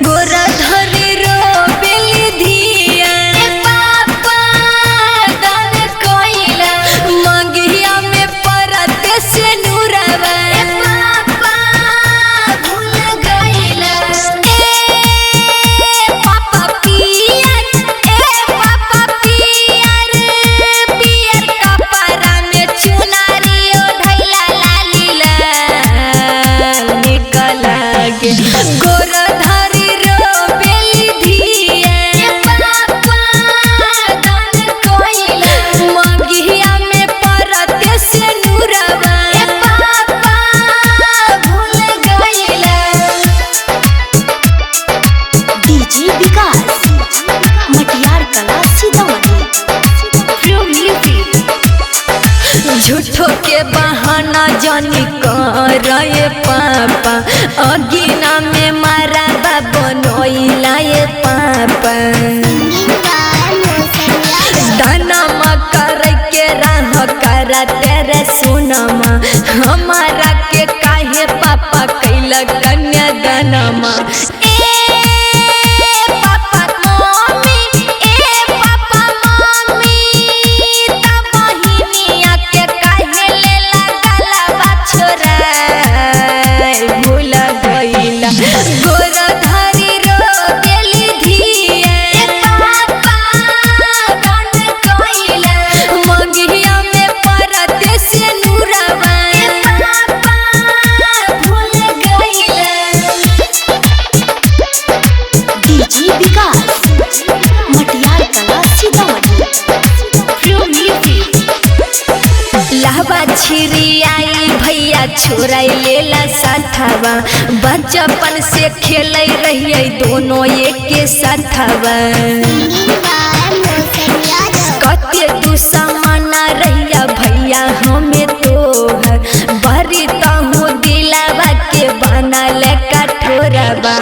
गोरा धनी रो बेली धिया पापा दान कोइला मंगिया में परते से नूरवा पापा भूल गइला पापा पियर पियर कपड़ा में चुनारी ओढ़ैला लालीला निकल गे गोरा धरी रो बेली धिया पापा दान कोइला मंगिया में परते से नूरवा पापा भूल गइला डीजे विकास मटियार कला सीतामढ़ी। झूठो के बहाना जानी करे पापा अगिना में मारा बनोइला ये पापा दानमा कर के राह करा तेरे सोनमा हमारा के काहे पापा कैला कन्या दानमा पापा मम्मी तब बहिनिया के काहे लेला गलबा छोरा भूल गइला गोरा धरी रो बेली धिया पापा दान कोइला मंगिया में परते से नूरवा पापा भूल गइला डीजे विकास मटियार कला सीतामढ़ी। लहबा छिरी आई भैया छोराई लेला साथवा बचपन से खेलै रहिए दोनों एक के साथवा कते दुश्मना रहिया भैया हमें तोहर बरी तहु दिलावा के बनल कठोरवा